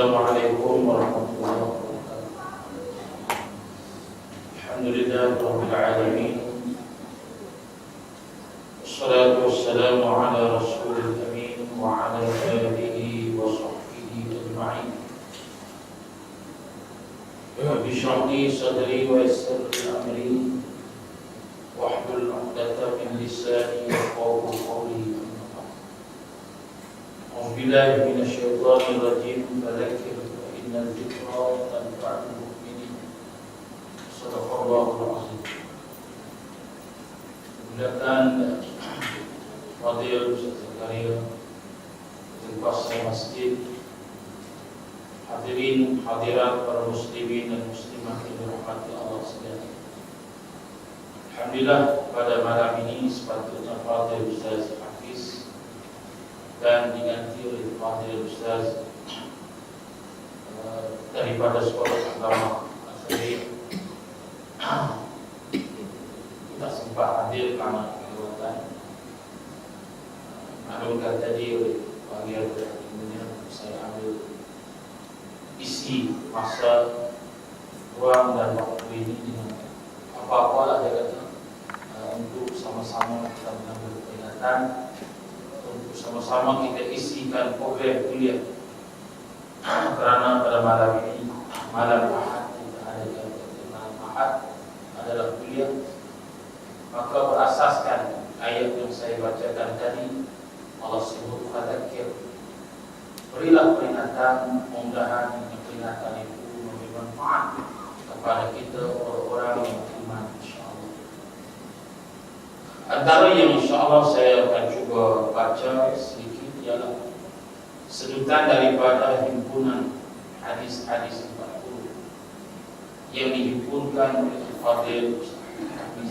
Assalamualaikum warahmatullahi wabarakatuh. Alhamdulillahirabbil alamin. Wassalatu wassalamu ala rasulil amin wa ala alihi wa sahbihi ajma'in. Rabbi shrah li sadri wa yassir li amri wahlul 'uqdatam min lisani yafqahu qawli. A'udzubillahi minasyaitonir rajim. Fadzakir fa innal dzikra tanfa'ul mu'minin. Shadaqallahul 'azim. Mudah-mudahan Fadil Ustaz Zakaria Pasar Masjid, hadirin hadirat para muslimin dan muslimat yang dirahmati Allah sekalian. Alhamdulillah, pada malam ini sepatutnya Fadil Ustaz Hafiz dan diganti oleh Fadil Ustaz daripada sekolah agama Asri. Kita sempat hadir karena kelewatan. Maklumkan tadi oleh bagian kemudian saya ambil isi masa ruang dan waktu ini dengan apa-apa lah dia kata, untuk sama-sama kita mengambil peringatan, untuk sama-sama kita isikan program kuliah. Kerana pada malam ini, malam Ahad, kita ada malam Ahad adalah kuliah, maka berasaskan ayat yang saya bacakan tadi, Allah sebut fadzakir, berilah peringatan, mudah-mudahan peringatan itu memberi manfaat kepada kita orang-orang yang beriman, insyaAllah. Antara yang insyaAllah saya akan cuba baca sedikit ialah sedutan daripada himpunan hadis-hadis 40 yang dihimpunkan oleh Fadil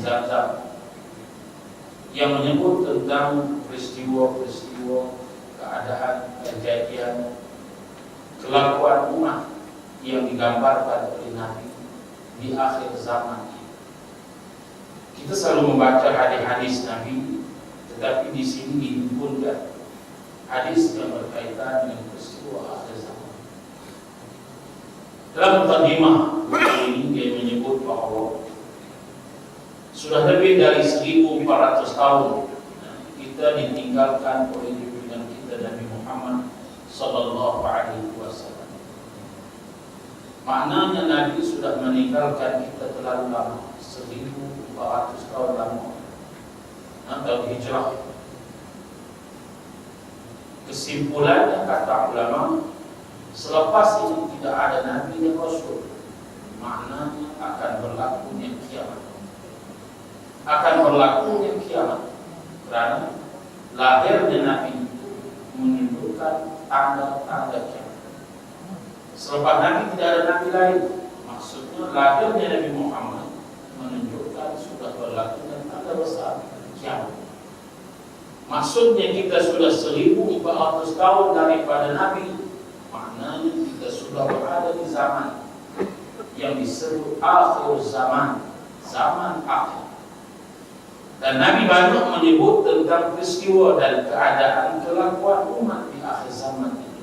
Zamzam, yang menyebut tentang peristiwa-peristiwa, keadaan, kejadian, kelakuan umat yang digambarkan oleh Nabi di akhir zaman ini. Kita selalu membaca hadis-hadis Nabi, tetapi di sini dihimpunkan hadis yang berkaitan dengan peristiwa akhir zaman. Dalam mukadimah ini dia menyebut bahawa sudah lebih dari 1400 tahun kita ditinggalkan oleh junjungan kita Nabi Muhammad sallallahu alaihi wasallam. Maknanya Nabi sudah meninggalkan kita terlalu lama, 1400 tahun lama atau hijrah. Kesimpulannya kata ulama, selepas ini tidak ada Nabi dan Rasul, maknanya akan berlakunya kiamat. Akan berlakunya kiamat, kerana lahirnya Nabi itu menunjukkan tanda-tanda kiamat. Selepas Nabi tidak ada Nabi lain, maksudnya lahirnya Nabi Muhammad menunjukkan sudah berlakunya tanda besar kiamat. Maksudnya kita sudah 1400 tahun daripada Nabi, maknanya kita sudah berada di zaman yang disebut akhir zaman, zaman akhir. Dan Nabi banyak menyebut tentang peristiwa dan keadaan kelakuan umat di akhir zaman itu.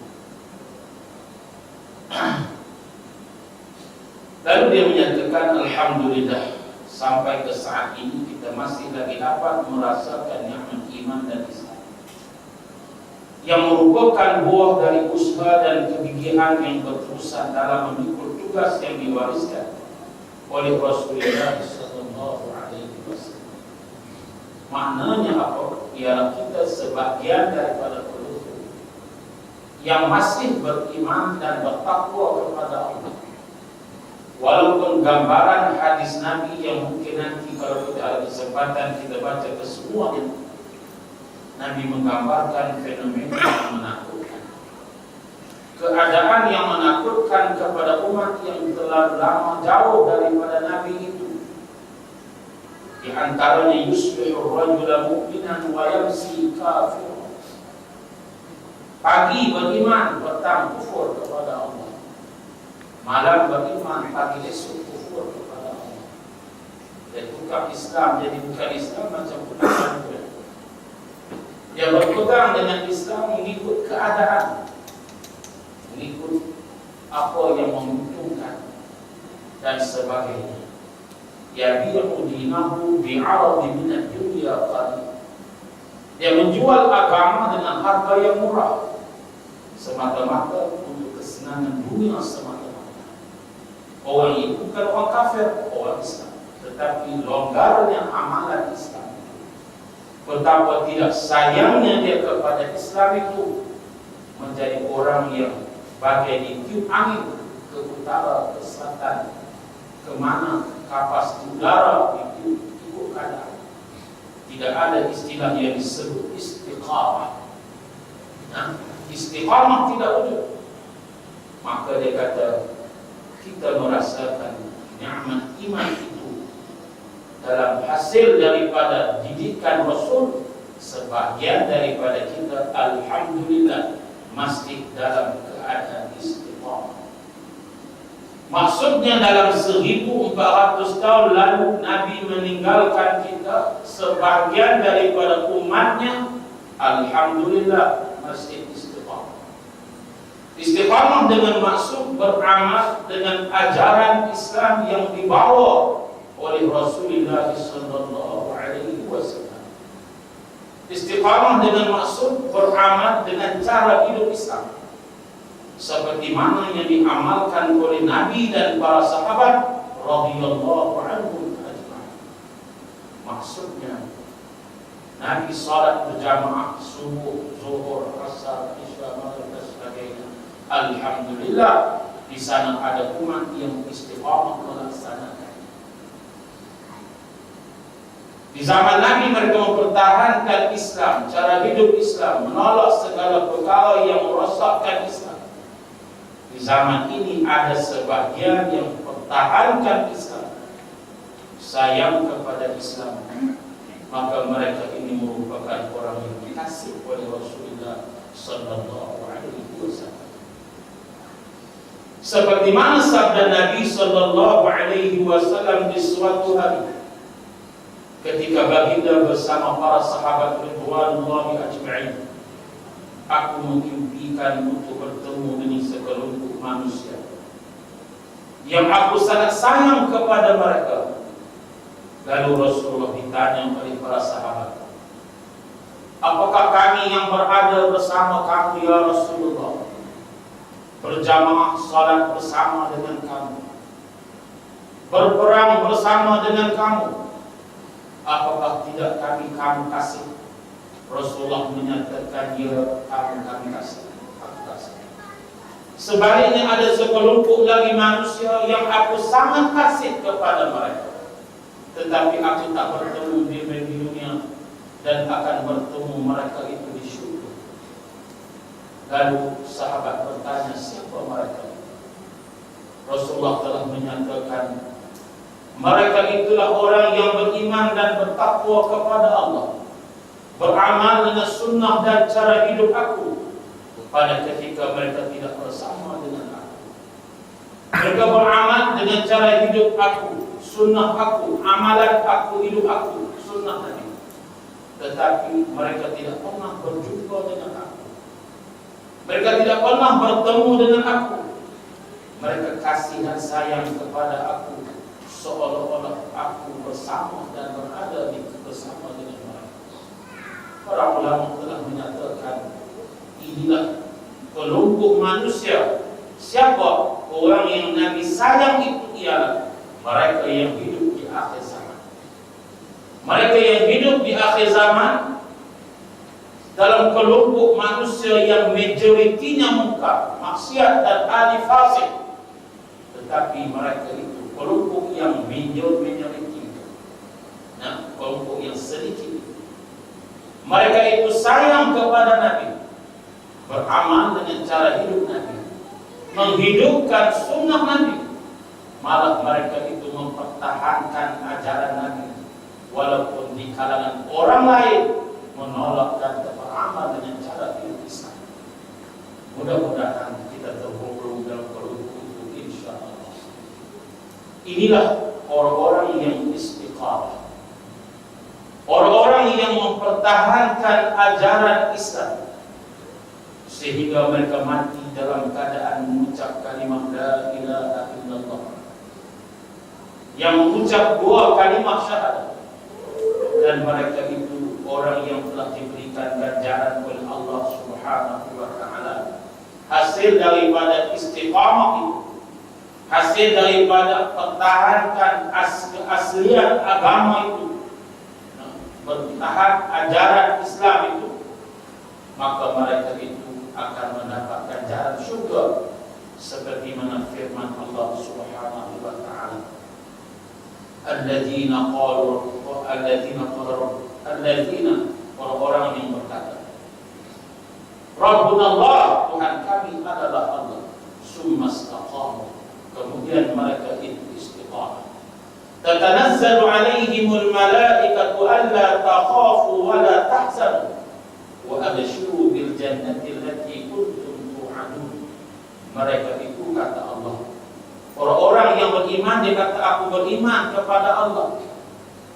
Lalu dia menyatakan, Alhamdulillah, sampai ke saat ini kita masih lagi dapat merasakan nikmat iman dan Islam, yang merupakan buah dari usaha dan kegigihan yang berterusan dalam memikul tugas yang diwariskan oleh Rasulullah sallallahu alaihi wasallam. Maknanya apa? Ialah kita sebagian daripada penduduk yang masih beriman dan bertakwa kepada Allah. Walaupun gambaran hadis Nabi yang mungkin nanti kalau kita ada kesempatan kita baca kesemuanya, Nabi menggambarkan fenomena yang menakutkan, keadaan yang menakutkan kepada umat yang telah lama jauh daripada Nabi itu. Di antaranya yusbihu rajula mu'minan wa yamsi kafir. Pagi beriman, petang kufur kepada Allah. Malam beriman, pagi esok kufur kepada Allah. Dan tukar Islam jadi bukan Islam macam penamaan. Dia berpegang dengan Islam mengikut keadaan, mengikut apa yang menguntungkan dan sebagainya. Yabi'u dinahu bi'aradi minad dunya qalil. Dia menjual agama dengan harga yang murah semata-mata untuk kesenangan dunia semata-mata. Orang ini bukan orang kafir, orang Islam, tetapi longgarnya amalan Islam. Betapa tidak sayangnya dia kepada Islam itu menjadi orang yang bagai ditiup angin ke utara, ke selatan, kemana kapas udara itu ikut keadaan. Tidak ada istilah yang disebut istiqamah. Nah, istiqamah tidak wujud. Maka dia kata, kita merasakan nikmat iman itu dalam hasil daripada didikan Rasul. Sebahagian daripada kita, alhamdulillah, masih dalam keadaan istiqamah. Maksudnya dalam 1400 tahun lalu Nabi meninggalkan kita, sebahagian daripada umatnya alhamdulillah masih istiqamah. Istiqamah dengan maksud beramal dengan ajaran Islam yang dibawa oleh Rasulullah sallallahu alaihi wasallam. Istiqamah dengan maksud beramal dengan cara hidup Islam seperti mana yang diamalkan oleh Nabi dan para sahabat radhiyallahu anhum ajma'in. Maksudnya Nabi salat berjamaah subuh, zuhur, asar, isya, maghrib dan sebagainya. Alhamdulillah di sana ada umat yang istiqamah melaksanakan. Di zaman Nabi mereka mempertahankan Islam, cara hidup Islam, menolak segala perkara yang merosakkan Islam. Di zaman ini ada sebagian yang pertahankan Islam, sayang kepada Islam, maka mereka ini merupakan orang yang dikasih oleh Rasulullah sallallahu alaihi wasallam. Seperti mana sabda Nabi sallallahu alaihi wasallam di suatu hari ketika baginda bersama para sahabat ridwanullahi ajma'in, aku mengimpikan untuk bertemu dengan sekelompok manusia yang aku sangat sayang kepada mereka. Lalu Rasulullah ditanya oleh para sahabat, apakah kami yang berada bersama kamu ya Rasulullah, berjamaah salat bersama dengan kamu, berperang bersama dengan kamu, apakah tidak kamu kasih? Rasulullah menyatakan, ya, kami kasih. Sebaliknya ada sekelompok lagi manusia yang aku sangat kasih kepada mereka, tetapi aku tak bertemu di dunia dan akan bertemu mereka itu di syurga. Lalu sahabat bertanya, siapa mereka? Rasulullah telah menyatakan, mereka itulah orang yang beriman dan bertakwa kepada Allah, beramal dengan sunnah dan cara hidup aku pada ketika mereka tidak bersama dengan aku. Mereka beramal dengan cara hidup aku, sunnah aku, amalan aku, hidup aku, sunnah Nabi. Tetapi mereka tidak pernah berjumpa dengan aku. Mereka tidak pernah bertemu dengan aku. Mereka kasih dan sayang kepada aku seolah-olah aku bersama dan berada bersama dengan mereka. Para ulama telah menyatakan, inilah kelompok manusia. Siapa orang yang Nabi sayang itu? Ialah mereka yang hidup di akhir zaman. Mereka yang hidup di akhir zaman dalam kelompok manusia yang majoritinya mungkar, maksiat dan ahli fasik, tetapi mereka itu kelompok yang minoriti, nah, kelompok yang sedikit. Mereka itu sayang kepada Nabi, beramal dengan cara hidup Nabi, menghidupkan sunnah Nabi. Malah mereka itu mempertahankan ajaran Nabi, walaupun di kalangan orang lain menolak dan beramal dengan cara hidup Islam. Mudah-mudahan kita tergolong dalam kelompok itu, insya Allah. Inilah orang-orang yang istiqamah, orang-orang yang mempertahankan ajaran Islam sehingga mereka mati dalam keadaan mengucap kalimat la ilaha illallah, yang mengucap dua kalimat syahadat, dan mereka itu orang yang telah diberikan ganjaran oleh Allah Subhanahu wa taala hasil daripada istiqamah itu, hasil daripada pertahankan keaslian agama itu, bertahan ajaran Islam itu, maka mereka itu akan mendapat ganjaran syurga seperti mana firman Allah Subhanahu wa taala, alladzina orang-orang yang berkata Rabbuna Allah, Tuhan kami adalah Allah, summa istaqamu, kemudian mereka itu istiqamah, tatanazzalu alaihimul malaikatu alla takhafu wa la tahzanu wa abshiru bil jannati allati kuntum tu'adun. Mereka itu kata Allah, orang-orang yang beriman, dia kata aku beriman kepada Allah,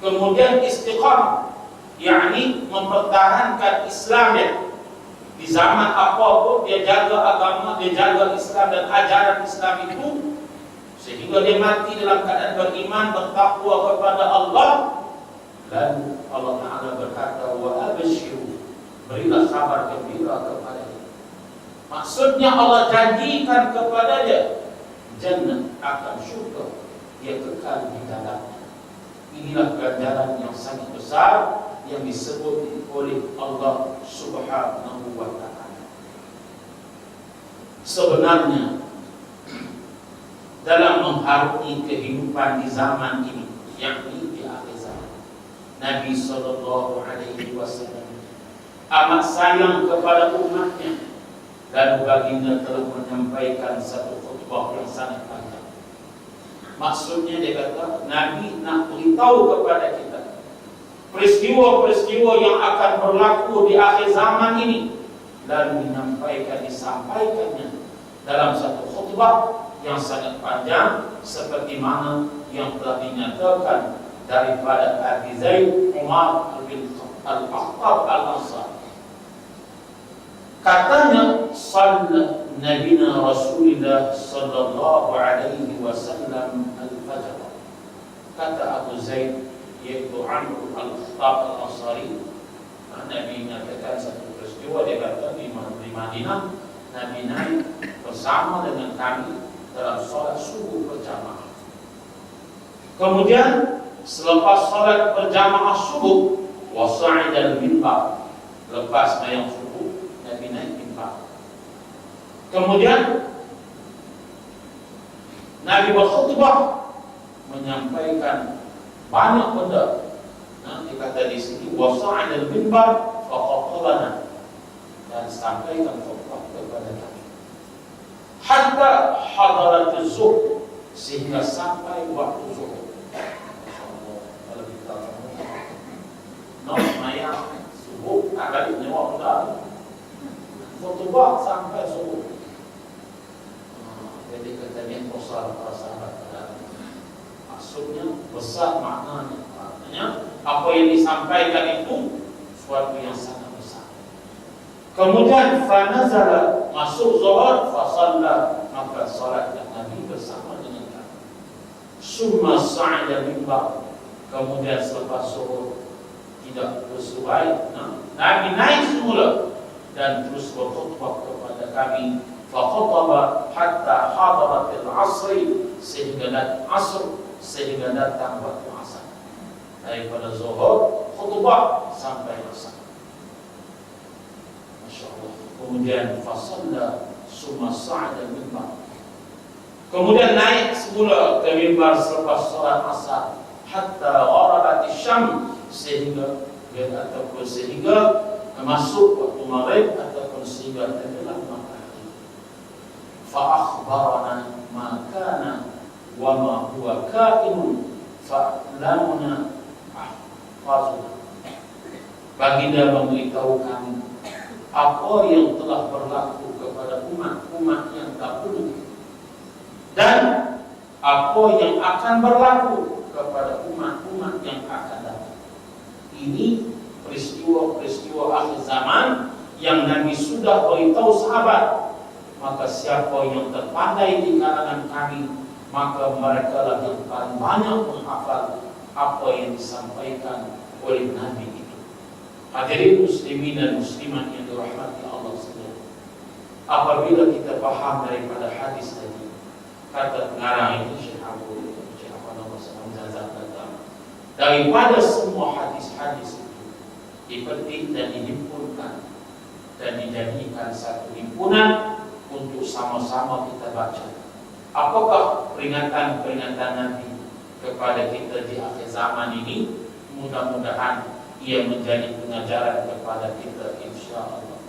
kemudian istiqamah, yakni mempertahankan Islamnya di zaman apapun, dia jaga agama, dia jaga Islam dan ajaran Islam itu, sehingga dia mati dalam keadaan beriman, bertakwa kepada Allah. Lalu Allah Ta'ala berkata, wa abshiru, berilah kabar gembira kepada dia. Maksudnya Allah janjikan kepada dia jannah, akan syurga, dia kekal di dalamnya. Inilah ganjaran yang sangat besar yang disebut oleh Allah Subhanahu wa taala. Sebenarnya dalam mengharungi kehidupan di zaman ini, yakni di akhir zaman, Nabi sallallahu alaihi wasallam amat sayang kepada umatnya, dan baginda telah menyampaikan satu khutbah yang sangat panjang. Maksudnya dia kata, Nabi nak beritahu kepada kita peristiwa-peristiwa yang akan berlaku di akhir zaman ini, lalu disampaikannya dalam satu khutbah yang sangat panjang, seperti mana yang telah dinyatakan daripada Abi Zaid Umar bin Al-Khattab Al-Ansari. Katanya, Sallallahu Nabina Rasulullah sallallahu alaihi wasallam al-fajr. Kata Abu Zaid, yaitu Amr Al-Khattab Al-Ansari, Nabi menyatakan satu peristiwa, dia kata di Madinah, Nabi naik bersama dengan kami dalam solat subuh berjamaah. Kemudian selepas solat berjamaah subuh, wasa'idal minbar, lepas mayang subuh, Nabi naik minbar. Kemudian Nabi berkhutbah, menyampaikan banyak benda. Dikata di sini wasa'idal minbar faqatabana, dan sampaikan khutbah kepada kami hatta hadarat zuhur, sehingga sampai waktu zuhur. Kalau kita nak maya subuh, agak ini waktu dah khutbah sampai zuhur. Jadi katanya besar para sahabat, maksudnya besar maknanya. Artinya apa yang disampaikan itu suatu yang sangat besar. Kemudian fanazala, masuk zuhur, fasalla, maka salatlah Nabi bersama dengan kami. Summa sa'ida minbar, kemudian selepas zuhur tidak bersuai, Nabi naik semula dan terus berkhutbah kepada kami. Fakhataba hatta hadaratil asri, sehingga datang asr, sehingga datang waktu asar. Daripada zuhur khutbah sampai asar. Masya-Allah. Kemudian fasalla summa sa'ada minbar, kemudian naik semula ke mimbar selepas salat asar, hatta gharabat asy-syams, sehingga masuk waktu maghrib ataupun sehingga tenggelam matahari. Fa akhbarana ma kana wa ma huwa kainun fa lamuna ahfazuna. Baginda memberitahu kami apa yang telah berlaku kepada umat-umat yang dahulu dan apa yang akan berlaku kepada umat-umat yang akan datang. Ini peristiwa-peristiwa akhir zaman yang Nabi sudah beritahu sahabat, maka siapa yang terpandai di kalangan kami, maka mereka lah yang paling banyak menghafal apa yang disampaikan oleh Nabi itu. Hadirin muslimin dan muslimat yang dirahmati Allah sekalian, apabila kita paham daripada hadis tadi, kata pengarang itu Syekh Abu daripada semua hadis-hadis itu dipetik dan dihimpunkan dan dijadikan satu himpunan untuk sama-sama kita baca. Apakah peringatan-peringatan Nabi kepada kita di akhir zaman ini? Mudah-mudahan ia menjadi pengajaran kepada kita, insya-Allah.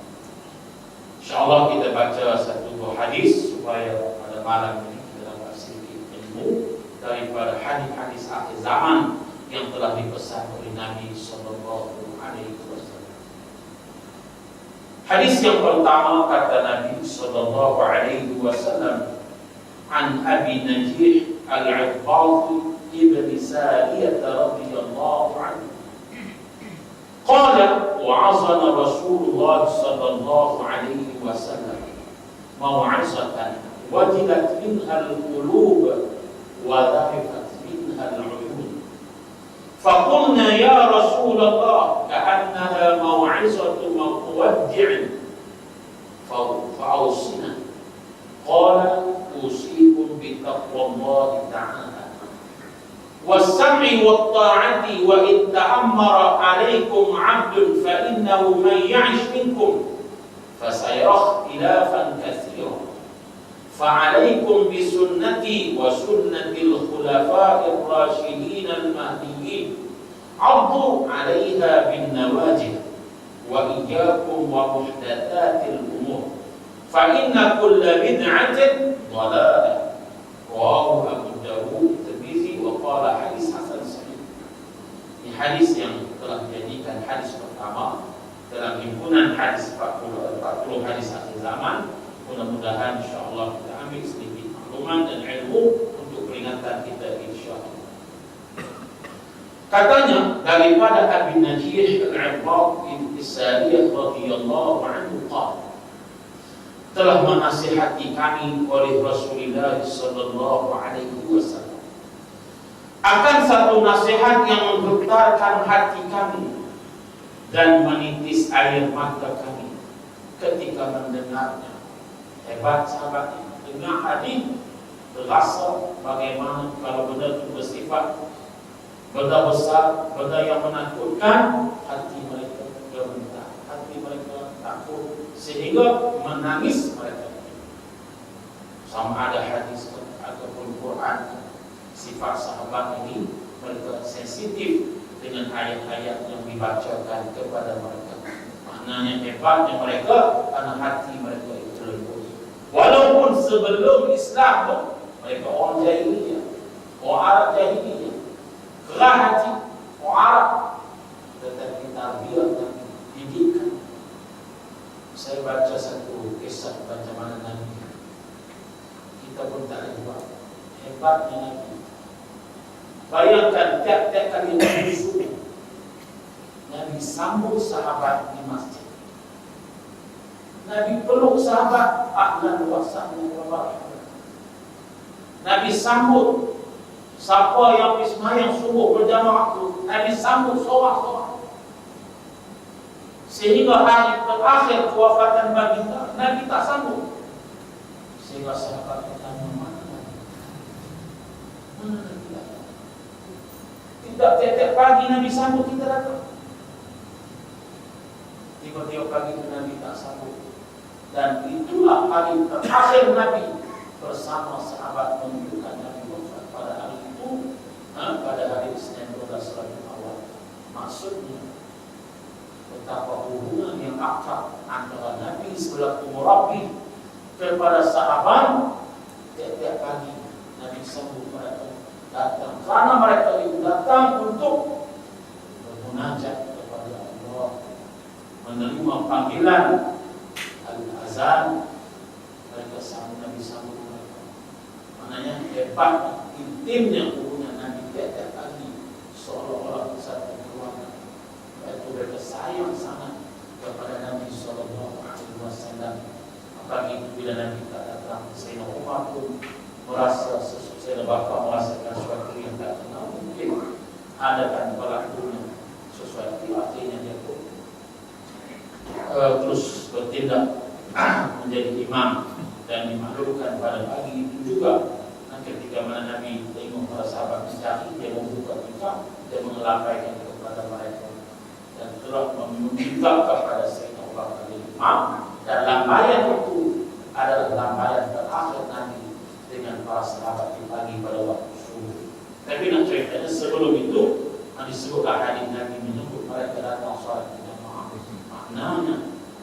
Insya-Allah kita baca satu dua hadis supaya pada malam ini kita dapat sedikit ilmu daripada hadis-hadis akhir zaman yang telah dipesan oleh Nabi sallallahu alaihi wasallam. Hadis yang pertama kata Nabi sallallahu alaihi wasallam, an Abi Najih al-'Irbad ibn Sariyah radhiyallahu anhu qala wa'azana Rasulullah sallallahu alaihi wasallam maw'izatan wajilat minha al-qulub wa dhahifat minha al-'uyun. فقلنا يا رسول الله كأنها موعظة مودع فأوصنا. قال أوصيكم بتقوى الله تعالى والسمع والطاعة وإن تأمر عليكم عبد فإنه من يعش منكم فسيرى اختلافا كثيرا فعليكم بسنتي وسنة الخلفاء الراشدين المهديين عضوا عليها بالنواجذ وإياكم ومحدثات الأمور فإن كل بدعة ضلالة. رواه أبو داود الترمذي وقال hadis hasan sahih. Ini hadis yang telah dijadikan hadis pertama dalam himpunan hadis 40 hadis akhir zaman. Mudah-mudahan insya-Allah kita ambil sedikit maklumat dan ilmu untuk peringatan kita insya-Allah. Katanya daripada Abi Najih al-'Irbad bin Sariyah radhiyallahu anhu qala, telah menasihati kami oleh Rasulullah sallallahu alaihi wasallam akan satu nasihat yang menggetarkan hati kami dan menitis air mata kami ketika mendengarnya. Hebat sahabat ini, dengar hadis terasa bagaimana kalau benda itu bersifat benda besar, benda yang menakutkan, hati mereka gemetar, hati mereka takut sehingga menangis mereka. Sama ada hadis ataupun Quran, sifat sahabat ini mereka sensitif dengan ayat-ayat yang dibacakan kepada mereka. Maknanya hebatnya mereka karena hati mereka itu lembut. Walaupun sebelum Islam pun mereka orang jahiliyah, orang Arab jahiliyah, keras hati orang Arab, tetapi tarbiyah dan didikan. Saya baca satu kisah bagaimana Nabi, kita pun tak boleh buat. Hebatnya Nabi. Bayangkan tiap-tiap kali Nabi subuh, Nabi sambut sahabat di masjid. Nabi peluk sahabat, ahlan wa sahlan wa marhaban. Nabi sambut siapa yang sembahyang subuh berjamaah itu, Nabi sambut sorak-sorak. Sehingga hari terakhir kewafatan baginda, Nabi tak sambut. Sehingga sahabat bertanya, mana Nabi? Mana Nabi datang? Tidak tiap-tiap pagi Nabi sambut kita datang. Tiba-tiba pagi itu Nabi tak sambut. Dan itulah hari terakhir Nabi bersama sahabat menunjukkan Nabi wafat pada hari itu, pada hari Isnin 12 Rabiul Awal. Maksudnya betapa hubungan yang akrab antara Nabi selaku murabbi kepada sahabat. Tiap-tiap pagi Nabi sambut mereka datang, karena mereka itu datang untuk bermunajat kepada Allah, menerima panggilan azan. Mereka sambut, Nabi sambut mereka. Maknanya hebat, intimnya hubungan Nabi tiap-tiap pagi, seolah-olah satu keluarga. Itu mereka sayang sangat kepada Nabi sallallahu alaihi wasallam. Apalagi bila Nabi adakan berlakunya sesuatu, artinya dia pun terus bertindak menjadi imam dan dimaklumkan pada pagi itu juga. Nah, ketika mana Nabi tengok para sahabat mencari, dia membuka tingkap, dia mengelakaikan kepada mereka dan telah meminta kepada Sayyidina Abu Bakar imam. Dan lambaian itu adalah lambaian terakhir Nabi dengan para sahabat di pagi pada waktu subuh. Tapi nak ceritanya sebelum itu disebutkan hadis Nabi menyebut mereka datang sholat berjamaah. Maknanya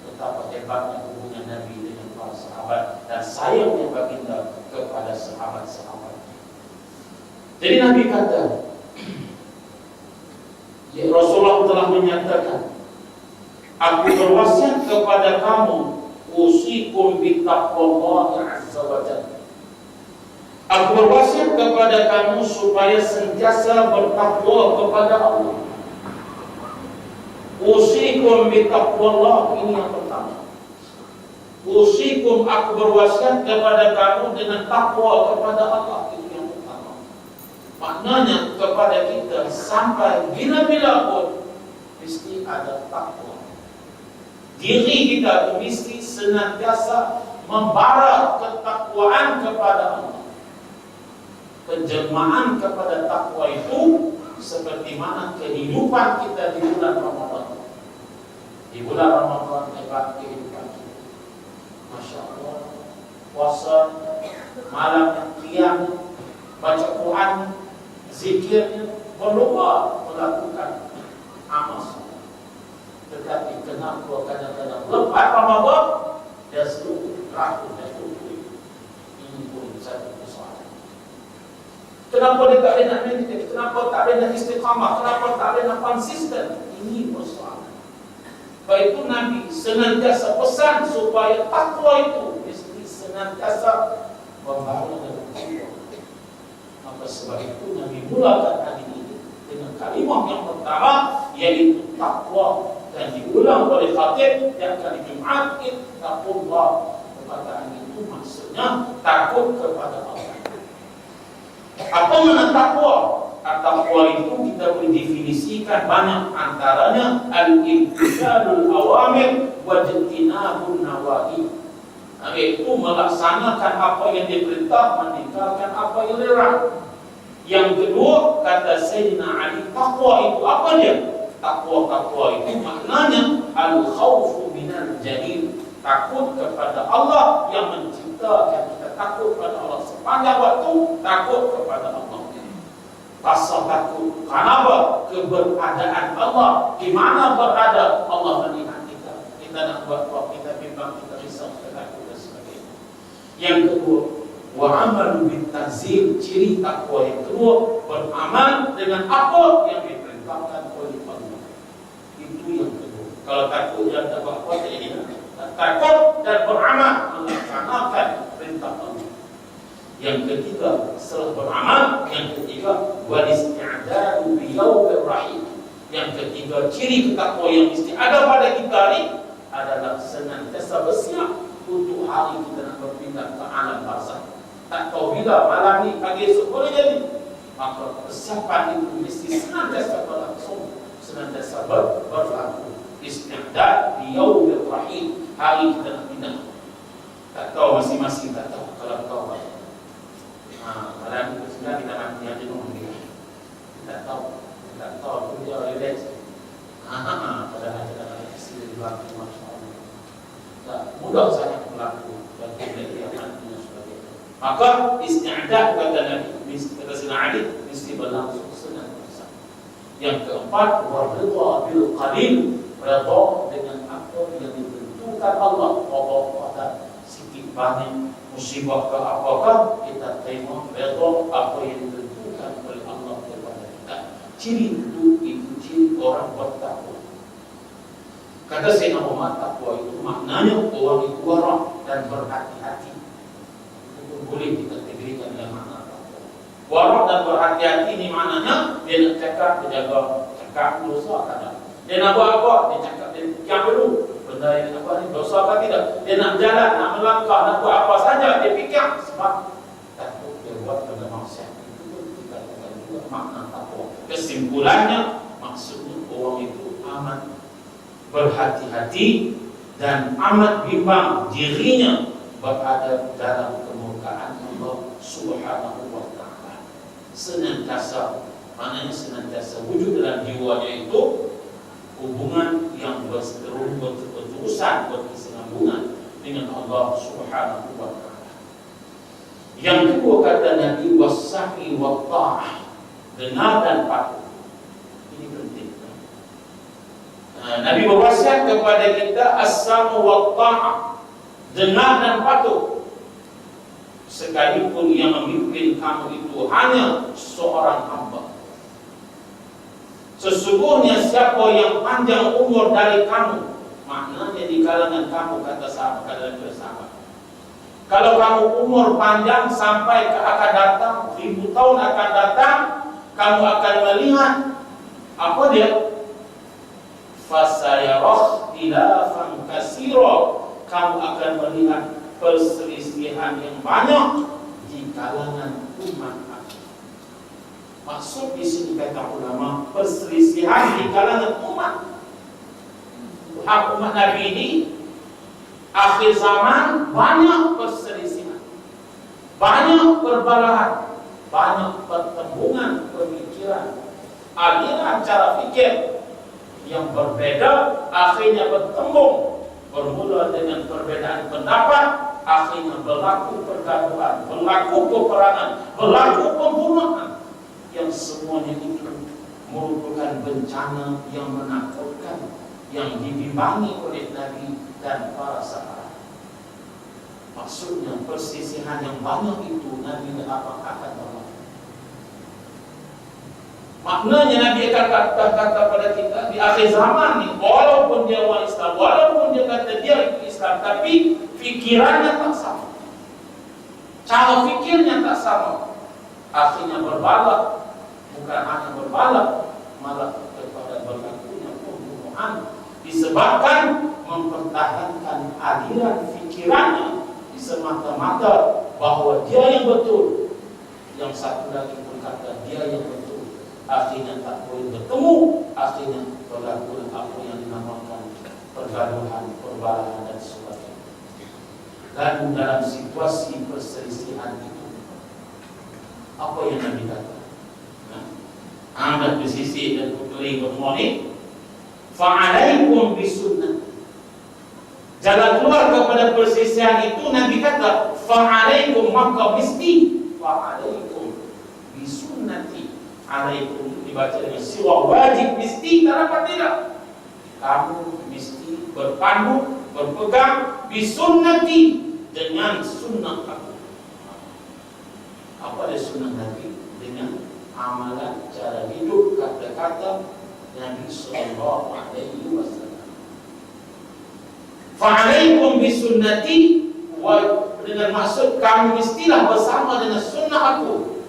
betapa hebatnya hubungan Nabi dengan para sahabat dan sayangnya baginda kepada sahabat-sahabatnya. Jadi Nabi kata, ya, Rasulullah telah menyatakan, aku berwasiat kepada kamu, usikum bittaqwallahi azza wa jalla. Aku berwasiat kepada kamu supaya sentiasa bertakwa kepada Allah. Usikum bittaqwallah, ini yang pertama. Usikum, aku berwasiat kepada kamu dengan takwa kepada Allah, itu yang pertama. Maknanya kepada kita sampai bila-bila pun mesti ada takwa. Diri kita mesti senantiasa membara ketakwaan kepada Allah. Penjelmaan kepada takwa itu seperti mana kehidupan kita di bulan Ramadan. Di bulan Ramadan hebat kehidupan kita. Masya Allah, puasa, malam qiyam, baca Quran, zikirnya, berlomba melakukan amal soleh. Tetapi kenapa kadang-kadang lepas Ramadan dia selalu ragu dan lupa. Ini pun satu persoalan. Kenapa dia tak boleh nak meditate? Kenapa tak boleh nak istiqamah? Kenapa tak boleh nak konsisten? Ini persoalan. Sebab itu Nabi senantiasa pesan supaya takwa itu mesti senantiasa membangun dengan takwa. Maka sebab itu Nabi mulakan hadis ini dengan kalimah yang pertama, yaitu takwa, dan diulang oleh khatib yang kali Jumat, taqullah. Perkataan itu maksudnya takut kepada Allah. Apa makna takwa? Takwa itu kita boleh definisikan banyak, antaranya al-imtisalul awamir wa ijtinabun nawahi. Yaitu melaksanakan apa yang diperintah, meninggalkan apa yang dilarang. Yang kedua, kata Sayyidina Ali, takwa itu apa dia? Takwa itu maknanya al-khawfu minal jalil, takut kepada Allah yang menciptakan kita, takut kepada Allah sepanjang waktu, takut kepada Allah. Pasal takut, kenapa? Keberadaan Allah. Di mana berada Allah melihat kita. Kita nak buat apa, kita bimbang, kita risau, kita takut dan sebagainya. Yang kedua, wa'amalu bittazil, ciri takwa yang kedua, beramal dengan apa yang diperintahkan oleh Allah. Itu yang kedua. Kalau takut dan tak buat apa, jadi takut dan beramal melaksanakan perintah Allah. Yang ketiga, setelah beramal, yang ketiga, wal isti'dadu bi yaumir rahim. Yang ketiga, ciri ketakwa yang mesti ada pada kita ini adalah senantiasa bersiap untuk hari kita nak berpindah ke alam barzakh. Tak tahu bila malam ni, pagi esok boleh jadi. Maka persiapan itu mesti senantiasa berlangsung, senantiasa berlaku. Isti'dad bi yaumir rahim, hari kita nak pindah. Tak tahu, masing-masing tak tahu. Kalau tahu, malam itu sebenarnya kita mati aja dulu. Tak tahu tu dia relax. Padahal ada hasil di belakang, Masya Allah. Tak mudah sangat berlaku dan kita matinya sebagainya. Maka isti'dad kata Nabi, kata Sayyidina Ali, mesti berlangsung senantiasa. Yang keempat, waridha bil qalil, redha dengan apa yang ditentukan Allah. Pada sikit banyak musibah ke apakah, kita terima redha apa yang ditentukan oleh Allah kepada kita. Ciri itu ciri orang bertakwa. Kata Sayyidina Umar, takwa itu maknanya orang itu warok dan berhati-hati. Itu boleh kita kategorikan dengan makna takwa. Warok dan berhati-hati ini maknanya dia nak cakap, dia jaga cakap dosa kadang. Dia nak buat apa, dia cakap, dia fikir dulu benda yang apa ni, dosa apa tidak. Dia nak jalan, nak melangkah, nak buat apa saja, dia fikir sebab takut dia buat benda maksiat. Itu pun kita katakan juga makna takwa. Kesimpulannya, maksudnya orang itu amat berhati-hati dan amat bimbang dirinya berada dalam kemurkaan Allah Subhanahu wa ta'ala. Senantiasa, maknanya senantiasa wujud dalam jiwanya itu hubungan yang berterusan, berkesinambungan dengan Allah Subhanahu wa ta'ala. Yang kedua kata Nabi, was-sami wa ta'ah, dengar dan patuh. Ini penting. Nabi berwasiat kepada kita as-samu wa ta'ah, dengar dan patuh. Sekalipun yang memimpin kamu itu hanya seorang hamba. Sesungguhnya siapa yang panjang umur dari kamu, maknanya di kalangan kamu, kata sahabat, kata bersahabat, kalau kamu umur panjang sampai akan datang 1000 tahun akan datang, kamu akan melihat apa dia? Fasayarah khilafan katsira, kamu akan melihat perselisihan yang banyak di kalangan umat. Maksud di sini kata ulama, perselisihan di kalangan umat. Umat Nabi ini akhir zaman banyak perselisihan, banyak perbalahan, banyak pertembungan pemikiran, aliran cara fikir yang berbeda akhirnya bertembung, bermula dengan perbedaan pendapat, akhirnya berlaku pergaduhan, berlaku peperangan, berlaku pembunuhan, yang semuanya itu merupakan bencana yang menakutkan, yang dibimbangi oleh Nabi dan para sahabat. Maksudnya perselisihan yang banyak itu Nabi akan berlaku. Maknanya Nabi akan kata pada kita di akhir zaman ni, walaupun dia orang Islam, walaupun dia kata dia itu Islam, tapi fikirannya tak sama, cara fikirnya tak sama, akhirnya berbalak. Bukan hanya berbalak, malah kepada berlakunya pembunuhan disebabkan mempertahankan aliran fikirannya semata-mata bahwa dia yang betul, yang satu lagi berkata dia yang betul. Akhirnya tak boleh bertemu, akhirnya berlaku apa yang dinamakan pergaduhan, perbalahan dan sebagainya. Dan dalam situasi perselisihan itu, apa yang Nabi kata? Anda bersisi dan putri bermoni, fa'alaikum bisunnah. Jalan keluar kepada perselisihan itu Nabi kata, fa'alaikum, maka mesti fa'alaikum bisunnati. Alaikum dibaca dengan sirah wajib, mesti, tak dapat tidak. Kamu mesti berpandu, berpegang bisunnati, dengan sunnah aku. Apa ada sunnah Nabi? Dengan amalan, cara hidup, kata-kata Nabi sallallahu alaihi wasallam. Fa'alaikum bisunnati, dengan maksud kamu mestilah bersama dengan sunnah aku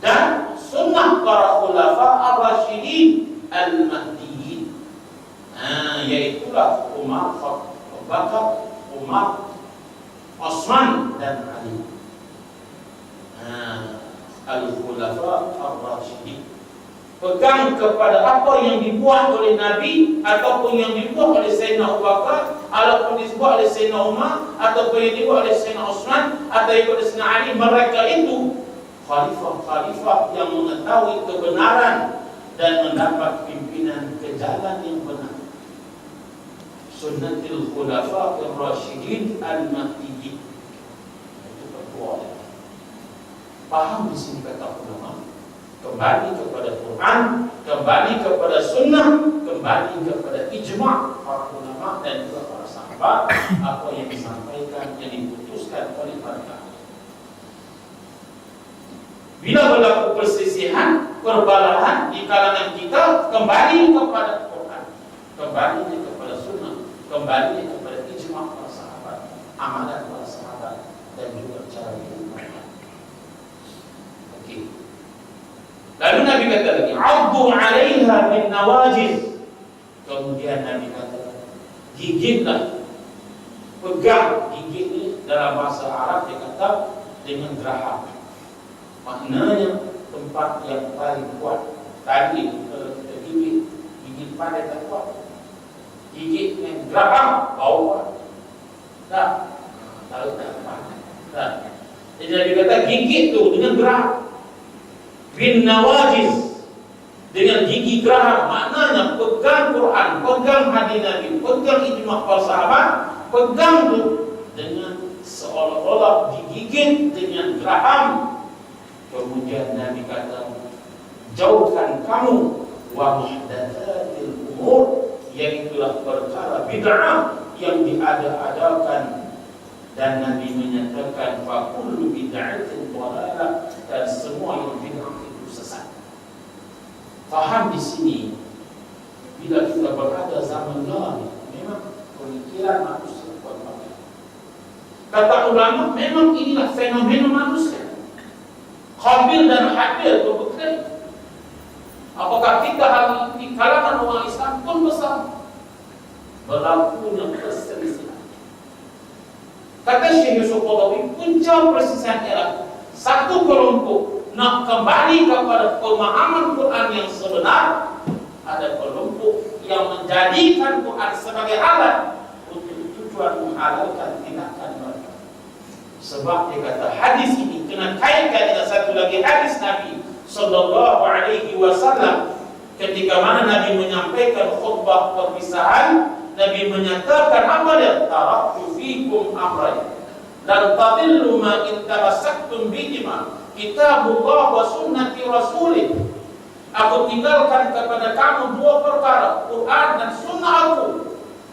dan sunnah para khulafa ar-rasyidin al-mahdiyyin, yaitulah Umar, Abu Bakar, Umar, Utsman dan Ali. Al-Khulafa ar-Rasyidin. Pegang kepada apa yang dibuat oleh Nabi, ataupun yang dibuat oleh Sayyidina Abu Bakar, ataupun dibuat oleh Sayyidina Umar, ataupun yang dibuat oleh Sayyidina Utsman, atau yang dibuat oleh Sayyidina Ali. Mereka itu khalifah-khalifah yang mengetahui kebenaran dan mendapat pimpinan ke jalan yang benar. Sunnatul Khulafa ar-Rasyidin al-Mahdiyyin. Itu perbuatan. Paham di sini kata ulama, kembali kepada Quran, kembali kepada sunnah, kembali kepada ijma' para ulama dan juga para sahabat, apa yang disampaikan, yang diputuskan oleh mereka. Bila berlaku perselisihan, perbalahan di kalangan kita, kembali kepada Quran, kembali kepada sunnah, kembali kepada ijma' para sahabat, amalan para sahabat dan juga cara hidup mereka. Lalu Nabi kata lagi, "Addu 'alaiha bin nawajiz." Kemudian Nabi kata, gigitlah, pegang. Gigit ini dalam bahasa Arab dia kata dengan geraham. Maknanya tempat yang paling kuat, tadi kita gigit pada tak kuat, gigit yang geraham bau dah tahu tak apa dah. Jadi Nabi kata gigit tu dengan geraham, bin nawajiz, dengan gigi geraham, maknanya pegang Quran, pegang hadis Nabi, pegang ijma' para sahabat, pegang tu dengan seolah-olah digigit dengan geraham. Kemudian Nabi kata, jauhkan kamu wa muhdatsatil umur, yaitulah perkara bid'ah yang diada-adakan. Dan Nabi menyatakan fa kullu bid'atin dhalalah, dan semua yang bid'ah itu sesat. Faham di sini, bila kita berada zaman lalu, memang pemikiran manusia berbeda. Kata ulama, memang inilah fenomena manusia. Qabil dan Habil berkelahi. Apakah kita hari ini di kalangan orang Islam pun bersama berlakunya perselisihan? Kata Syekh Yusuf Qadhawi, punca perselisihan ialah satu kelompok nak kembali kepada pemahaman Quran yang sebenar, ada kelompok yang menjadikan Quran sebagai alat untuk tujuan menghalalkan tindakan mereka. Sebab dia kata hadis ini kena kaitkan dengan satu lagi hadis Nabi sallallahu alaihi wasallam, ketika mana Nabi menyampaikan khutbah perpisahan. Nabi menyatakan apa dia? Taraktu fikum amrayn lan tadillu ma in tamassaktum bihima, kitabullah wa sunnati rasulih. Aku tinggalkan kepada kamu dua perkara, Quran dan sunnah aku,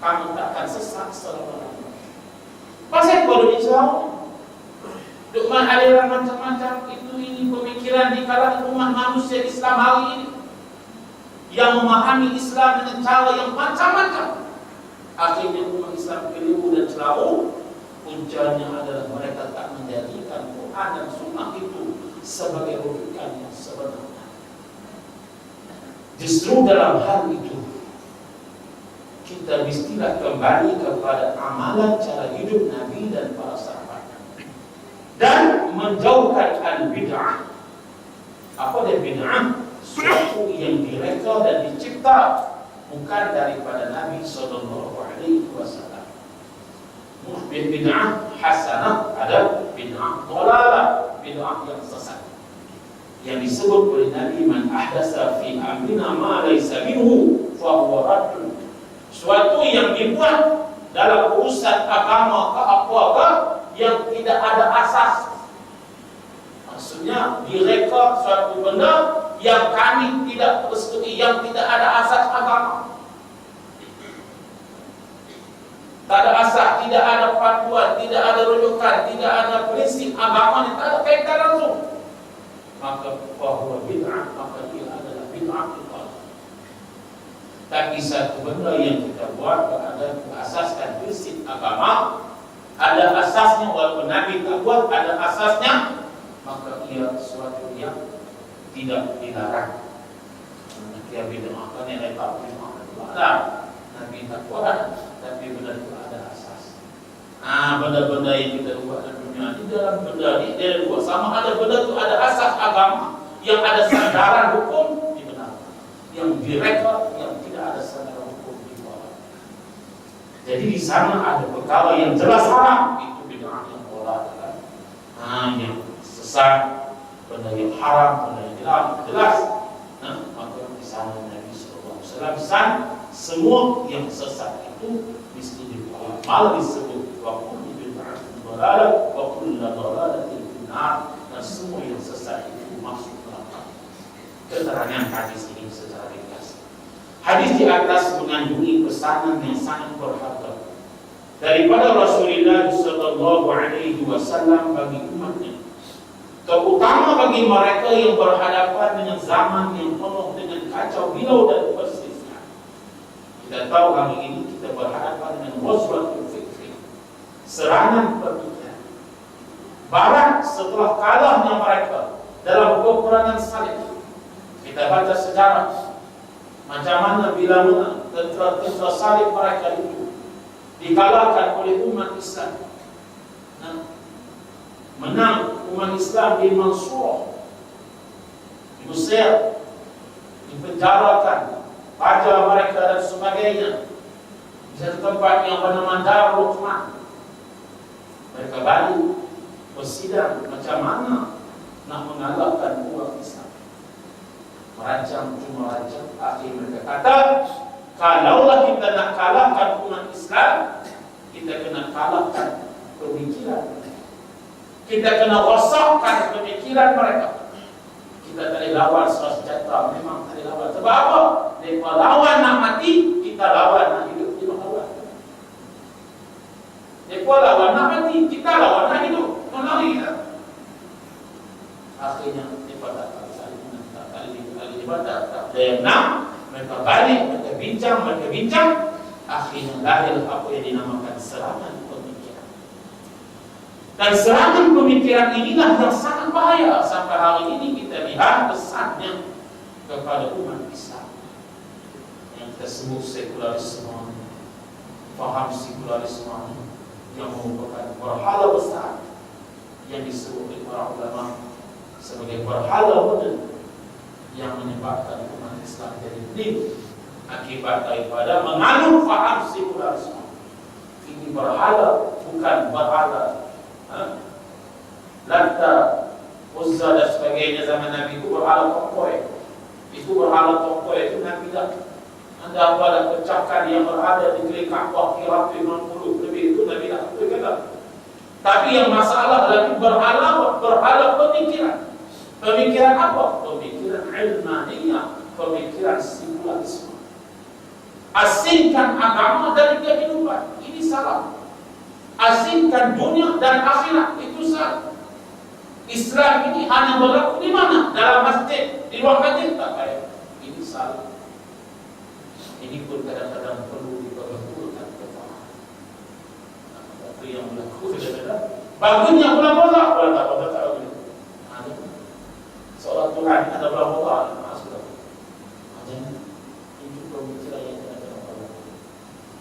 kamu tak akan sesat selama-lamanya. Pasal baru dijauh dengan aliran macam-macam itu, ini pemikiran di kalangan umat manusia Islam hari ini yang memahami Islam dengan cara yang macam-macam. Akhirnya umat Islam keliru dan selalu. Puncanya adalah mereka tak menjadikan Quran dan sunnah itu sebagai rujukan yang sebenarnya. Justru dalam hal itu kita mestilah kembali kepada amalan cara hidup Nabi dan para sahabat, dan menjauhkan al-bid'ah. Apa dia bid'ah? Suatu yang direka dan dicipta bukan daripada Nabi sallallahu alaihi wasallam. Bid'ah hasanah, ada bid'ah dhalalah, bid'ah yang sesat. Yang disebut oleh Nabi, man ahdasa fi amrina ma laysa minhu fa huwa radd. Suatu yang dibuat dalam urusan agama ke apa-apa yang tidak ada asas. Maksudnya direka suatu benda yang kami tidak persetujui, yang tidak ada asas agama. Tak ada asas, tidak ada panduan, tidak ada rujukan, tidak ada prinsip agama yang tak ada kaitan langsung, maka bahwa bid'ah, maka dia adalah bid'ah itu. Tapi satu benda yang kita buat ada asaskan prinsip agama, ada asasnya, walaupun Nabi tak buat, ada asasnya, maka ia sesuatu yang tidak dilarang. Dia bid'ah kan yang letak bid'ah. Nabi tak buat, tapi benda itu ada asas. Benda-benda yang kita buat dalam dunia ini, dalam benda ini dia dua sama, ada benda itu ada asas agama yang ada sandaran hukum dibenarkan, yang direka yang tidak ada sandaran hukum di bawah. Jadi di sana ada perkara yang jelas haram, itu bid'ah yang dhalalah. Yang sesat, benda yang haram, benda yang jelas. Maka di sana Nabi sallallahu alaihi wasallam pesan semua yang sesat itu mesti dibuang. Malah disebut wa kullu bid'atin dhalalah wa kullu dhalalatin finnar, dan semua yang sesat itu masuk neraka. Keterangan hadis ini secara ringkas. Hadis di atas mengandungi pesanan yang sangat berharga daripada Rasulullah sallallahu alaihi wasallam bagi umatnya, terutama bagi mereka yang berhadapan dengan zaman yang penuh dengan kacau bilau dan perselisihan. Kita tahu hari ini kita berhadapan dengan ghazwatul fikri, serangan pemikiran. Barat setelah kalahnya mereka dalam peperangan salib, kita baca sejarah macam mana bila tentera salib mereka itu dikalahkan oleh umat Islam. Menang umat Islam di Mansurah, di Mesir, dipenjarakan, pajak mereka dan sebagainya. Di satu tempat yang bernama Darul Uthman, mereka balik bersidang macam mana nak mengalahkan umat Islam. Merancang cuma rancang, akhir mereka kata, kalaulah kita nak kalahkan umat Islam, kita kena kalahkan pemikiran. Kita kena rosakkan pemikiran mereka. Kita tak boleh lawan secara senjata, memang tak boleh lawan. Sebab apa? Mereka lawan nak mati, kita lawan nak hidup. Dia lawan. Mereka lawan nak mati, kita lawan nak hidup. Menari kita. Akhirnya mereka tak mereka balik, mereka bincang, akhirnya lahir apa yang dinamakan serangan pemikiran. Dan serangan pemikiran inilah yang sangat bahaya. Sampai hari ini kita lihat pesannya kepada umat Islam yang kita sebut sekularisme, faham sekularisme yang merupakan berhala besar yang disebut oleh para ulama sebagai berhala modern yang menyebabkan umat Islam jadi pening akibat daripada menganut faham sekularisme. Ini berhala, bukan berhala Lata, Uzza dan sebagainya zaman Nabi itu berhala tokoi. Itu berhala tokoi itu Nabi dah. Anda pada pecahkan yang berada di negeri Kaabah kira 50 lebih itu Nabi dah kata. Tapi yang masalah lagi berhala pemikiran. Pemikiran apa? Pemikiran ilmaniyah, pemikiran sekularisme. Asingkan agama dari kehidupan, ini salah. Asingkan dunia dan akhirat, itu salah. Islam ini hanya berlaku di mana? Dalam masjid, di luar masjid tak payah. Ini salah. Ini pun kadang-kadang perlu diperhatikan kepala. Itu yang berlaku kadang-kadang. Bagusnya bola-bola, bola tak boleh. Seolah Tuhan ada bola-bola.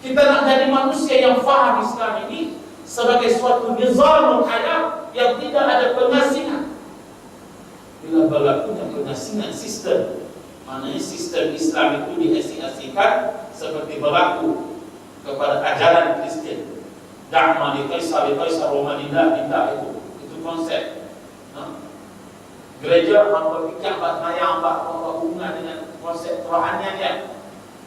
Kita nak jadi manusia yang faham Islam ini sebagai suatu nizamul hayat yang tidak ada pengasingan. Bila berlakunya pengasingan sistem, maknanya sistem Islam itu diasing-asingkan seperti berlaku kepada ajaran Kristian. Da'ma li Kaisar wa ma lillah itu konsep. Gereja berfikir mayang berhubungan dengan konsep kerohanian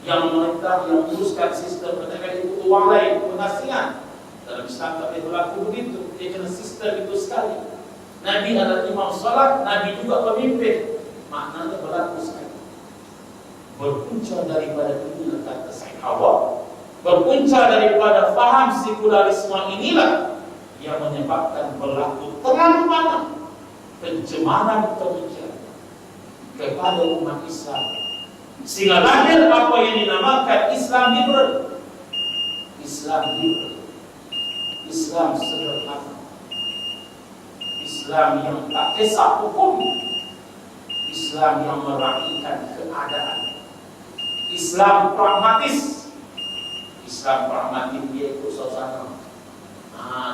yang memerintah, yang menguruskan sistem perdagangan itu uang lain, pengasingan. Dalam Islam tak boleh berlaku begitu. Dia kena sistem itu sekali. Nabi adalah imam salat, Nabi juga pemimpin. Maknanya berlaku sekali. Berpunca daripada ini kata sahabat, berpunca daripada faham sekularisme inilah yang menyebabkan berlaku terlalu banyak pencemaran pemikiran kepada umat Islam, sehingga lahir apa yang dinamakan Islam liberal. Islam liberal, Islam sederhana, Islam yang tak kisah hukum, Islam yang meraihkan keadaan, Islam pragmatis. Islam pragmatis dia ikut suasana,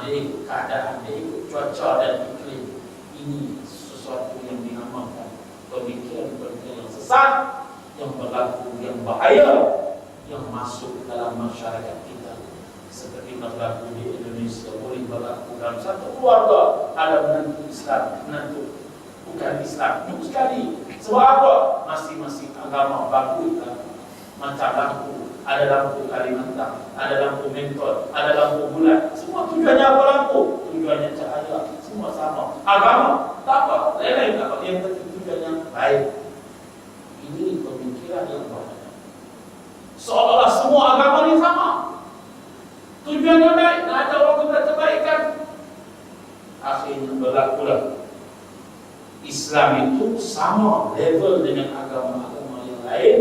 dia ikut keadaan, dia ikut cuaca dan iklim. Ini sesuatu yang dinamakan pemikiran-pemikiran yang sesat, yang berlaku, yang bahaya, yang masuk dalam masyarakat kita. Seperti berlaku di Indonesia, boleh berlaku dalam satu keluarga. Ada menantu Islam, menantu bukan Islam, jauh sekali. Sebab apa? Masing-masing agama bagus macam lampu. Ada lampu Kalimantan, ada lampu Mentol, ada lampu bulan. Semua tujuannya apa lampu? Tujuannya cahaya. Semua sama. Agama tak apa, lain-lain tak apa. Yang penting tujuannya baik. Ini pemikiran yang bahaya. Seolah-olah semua agama ini sama. Tujuannya baik, nak ada orang kepada kebaikan. Akhirnya berlakulah Islam itu sama level dengan agama-agama yang lain,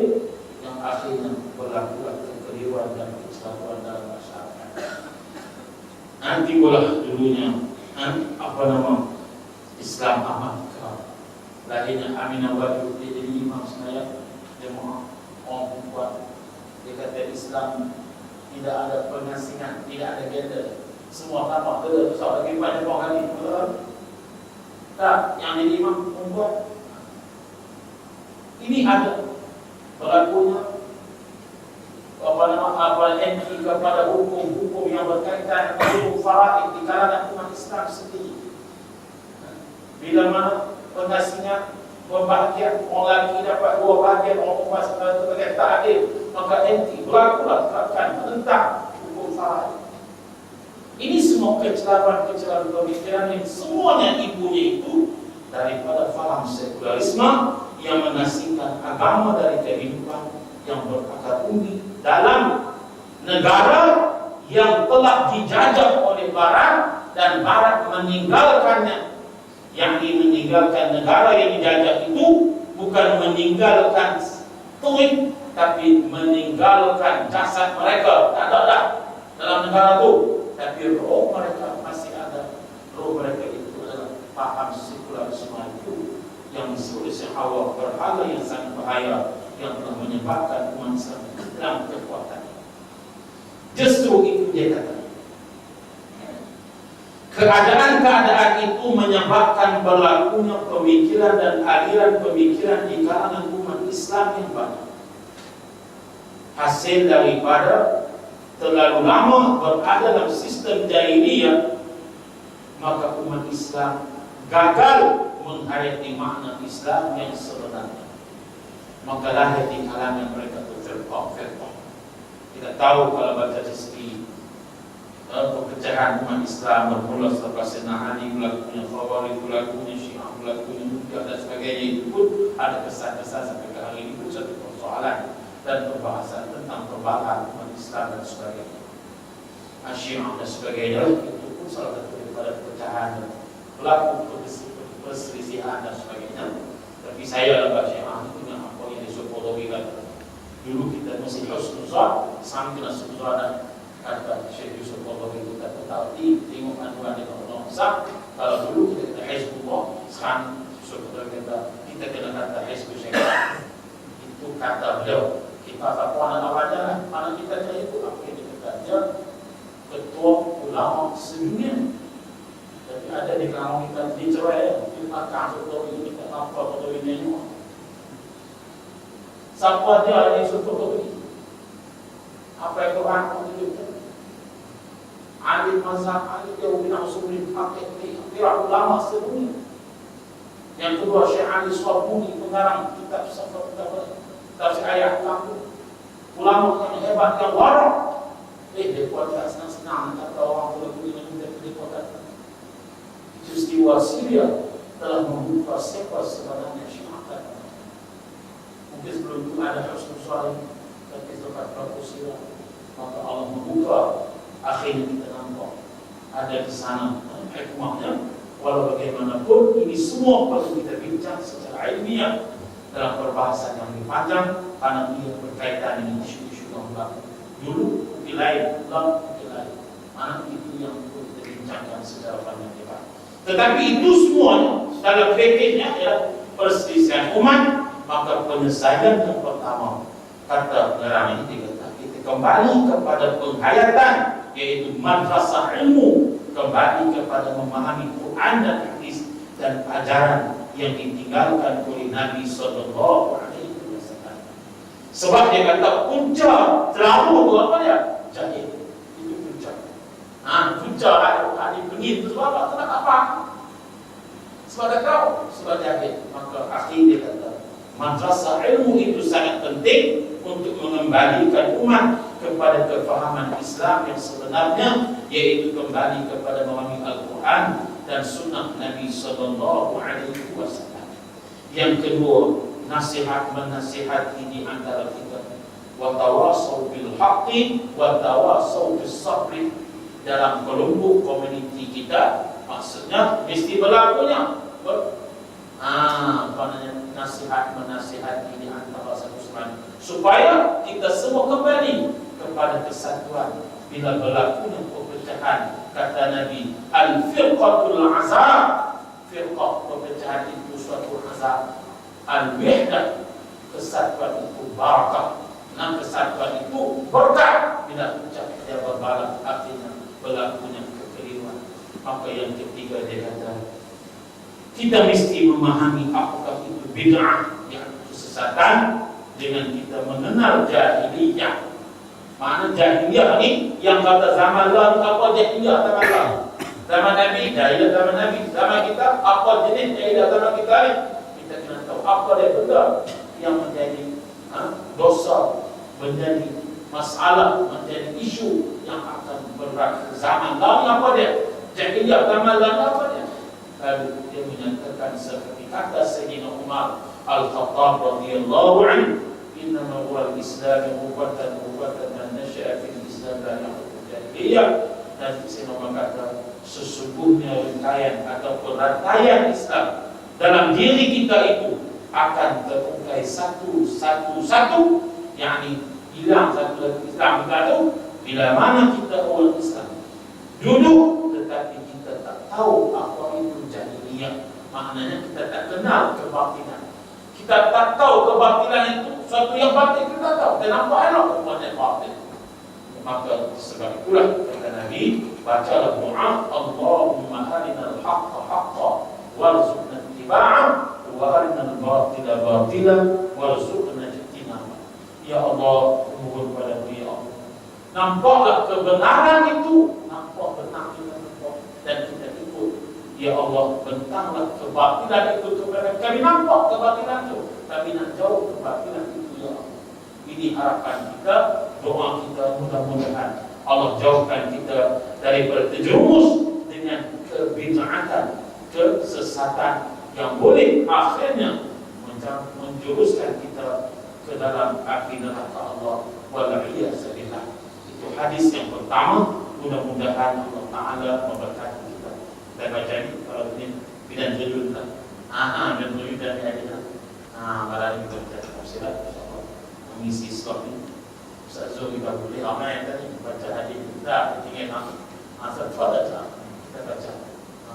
yang akhirnya berlakulah kekeliruan dan kecelakaan dalam masyarakat. Nanti bola dulunya Islam amat kerap. Lahirnya Aminah Wadu, dia jadi imam semayang, dia mahu orang perempuan. Dia kata Islam tidak ada pengasingan, tidak ada gender, semua sama. Betul, soal lagi banyak orang kali. Tak, yang jadi imam perempuan. Ini ada berlakunya anti kepada hukum-hukum yang berkaitan dengan hukum faraid di kalangan umat Islam sendiri. Bila mana penasihat pembahagian orang lelaki dapat 2 bahagian, orang perempuan sebagai tak adil, maka anti berlakulah akan menentang hukum faraid. Ini semua kecelakaan pemikiran yang semuanya ibunya itu daripada faham sekularisme yang mengasingkan agama dari kehidupan yang berakar umbi dalam negara yang telah dijajah oleh Barat dan Barat meninggalkannya. Yang meninggalkan negara yang dijajah itu bukan meninggalkan tuit, tapi meninggalkan jasad mereka. Tak ada dah dalam negara itu, tapi roh mereka masih ada. Roh mereka itu adalah paham sekularisme itu yang disebut Hawa berhala yang sangat bahaya, yang telah menyebabkan umat Islam dalam kekuatan. Justru itu dia kata, keadaan-keadaan itu menyebabkan berlakunya pemikiran dan aliran pemikiran di kalangan umat Islam yang banyak. Hasil daripada terlalu lama berada dalam sistem jahiliyah, maka umat Islam gagal menghayati makna Islam yang sebenarnya. Maka lahir di kalangan mereka itu firqah. Kita tahu kalau baca sisi perpecahan umat Islam bermula setelah Sayyidina Ali, berlakunya Khawarij, berlakunya Syiah, berlakunya Mu'tazilah dan sebagainya. Itu pun ada kesan-kesan sampai ke hari ini pun satu persoalan dan pembahasan tentang perbedaan umat Islam dan sebagainya. Syiah dan sebagainya itu pun salah satu daripada perpecahan berlaku perselisihan dan sebagainya. Tapi saya lembaga Syiah itu dengan apa yang disepologi kata. Dulu kita masih husnuzan, sampai kena suzan kata Syekh Yusuf Al-Bawi itu kata tengok anuan dia kalau sah. Kalau dulu kita kata Hizbullah, sekarang kita kena kata Hizbul Syaitan. Itu kata beliau. Kita tak puan awalnya, mana kita kata itu apa yang kita kata ketua ulama sedunia. Tapi ada di kalangan kita dicerai, kita kasut ini kita apa atau ini. Siapa dia yang suka ini? Apa yang Quran menunjukkan? Alim mazhab, alim dia bina usulin pakai kira ulama sedunia. Yang kedua Syekh Ali Swabuni, pengarang kitab tafsir ayat kampung. Ulama yang hebat, yang warak. Dia kuat tak senang-senang kata orang boleh minta kedekatan. Peristiwa Syria telah membuka siapa sebenarnya Syiah. Mungkin sebelum itu ada husnuzan, tapi setelah prakusila, maka Allah membuka. Akhirnya kita nampak ada di sana hikmahnya. Walau bagaimanapun ini semua perlu kita bincang secara ilmiah dalam perbahasan yang lebih panjang, karena ia berkaitan dengan isu-isu yang berlaku dulu, lain, mana itu yang perlu kita bincangkan secara panjang lebar. Tetapi itu semuanya dalam pakejnya ialah perselisihan umat. Maka penyelesaian yang pertama kata pengarang ini dikata kita kembali kepada penghayatan, yaitu madrasah ilmu, kembali kepada memahami Quran dan hadis dan ajaran yang ditinggalkan oleh Nabi Sallallahu Alaihi Wasallam. Sebab dia kata punca terlalu itu apa dia? Jahil. Itu punca. Punca ada pengin itu sebab apa? Sebab dia tahu sebab jahil. Maka akhir dia kata madrasah ilmu itu sangat penting untuk mengembalikan umat kepada kefahaman Islam yang sebenarnya, yaitu kembali kepada memahami Al-Quran dan Sunnah Nabi Sallallahu Alaihi Wasallam. Yang kedua, nasihat menasihati di antara kita. Wa tawasaw bil haqqi wa tawasaw bis sabri. Dalam kelompok komuniti kita, maksudnya mesti berlakunya. Nasihat menasihati di antara satu sama lain supaya kita semua kembali kepada kesatuan. Bila berlakunya perpecahan, kata Nabi, al-firqatul azab, firqah perpecahan itu suatu azab, al-wahdah kesatuan itu barakah, dan kesatuan itu berkah. Bila pecah dia berbalas, artinya berlakunya kekeliruan. Maka yang ketiga dia kata, kita mesti memahami apakah itu bid'ah, yaitu kesesatan, dengan kita mengenal jahiliyah. Mana jahiliyah ni yang kata zaman lalu apa jahiliyah zaman lalu? Zaman Nabi, jahiliyah zaman Nabi. Zaman kita apa jenis jahiliyah zaman kita ni? Kita kena tahu apa dia benda yang menjadi dosa, menjadi masalah, menjadi isu yang akan berlaku zaman lalu. Apa dia? Jahiliyah zaman lalu apa dia? Lalu dia menyatakan seperti kata Sayyidina Umar Al-Khattab radhiyallahu anhu, innama huwa al-Islam hubatan man nasya'a fil Islam la ya'budu jahiliyah. Dan Sayyidina Umar kata, sesungguhnya rangkaian ataupun rantaian Islam dalam diri kita itu akan terungkai satu, yakni hilang satu lagi Islam kita itu bila mana kita orang Islam duduk tetapi kita tak tahu apa itu jahiliyah. Maknanya kita tak kenal kebatilan. Kita tak tahu kebatilan itu suatu yang batil, kita tak tahu. Dan apa elok kepada batil. Maka sebab itulah kata Nabi, bacalah doa, Allahumma arinal haqqa haqqa warzuqna ittiba'ah wa arinal batila batila warzuqna ijtinabah. Ya Allah, mohon padamu ya Allah, nampaklah kebenaran itu, nampak benar kita nampak dan kita ikut. Ya Allah, bentanglah kebatilan itu kepada kami. Nampak kebatilan itu, kami nak jauh kebatilan itu ya Allah. Ini harapan kita, doa kita, mudah-mudahan Allah jauhkan kita daripada terjerumus dengan kebid'atan, kesesatan yang boleh akhirnya menjuruskan kita ke dalam api neraka Allah. Wal'iyaz billah. Itu hadis yang pertama. Mudah-mudahan Allah Ta'ala memberkati kita. Saya baca ini, kalau ini bidan judul lah. Dan judul dan hadis. Barang kita baca tafsirat, insyaAllah mengisi slot ini. Ustaz Zul juga boleh ramai tadi baca hadis kita. Tinggal nak asal pada kita baca.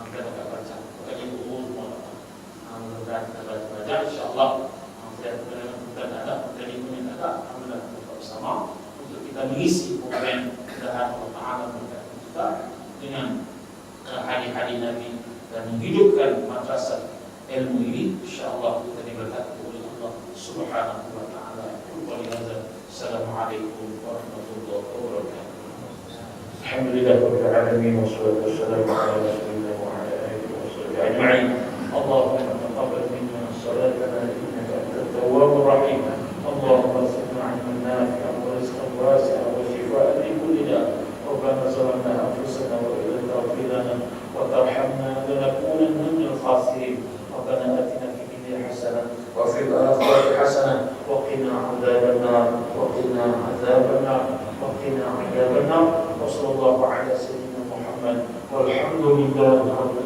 Kita tak baca. Pokoknya buku semua. Mudah-mudahan kita baca, insyaAllah. Saya kita tak ada, jadi ini tak ada. Alhamdulillah kita bersama untuk kita mengisi program kemudahan Allah Ta'ala memberkati kita dengan hadis-hadis Nabi dan menghidupkan madrasah ilmu ini. InsyaAllah kita diberkati oleh Allah Subhanahu wa Ta'ala. Assalamualaikum warahmatullahi wabarakatuh. Alhamdulillah rabbil alamin wassalatu wassalamu ala rasulillah wa ala alihi wa sahbihi ajma'in. Allahumma taqabbal minna salatana innaka antat tawwabur rahim. Allahumma salli 'ala nabiyyina wa rizqan wasi'an wa shifaa'an li kulli da'. Rabbana zalamna anfusana wa illam taghfir lana wa tarhamna lanakunanna minal khasirin. Rabbana atina fid dunya hasanah wa fil akhirati hasanah wa qina 'adzaban nar wa qina 'adzaban nar wa qina 'adzaban nar. Wa sallallahu ala sayyidina Muhammad walhamdulillahi rabbil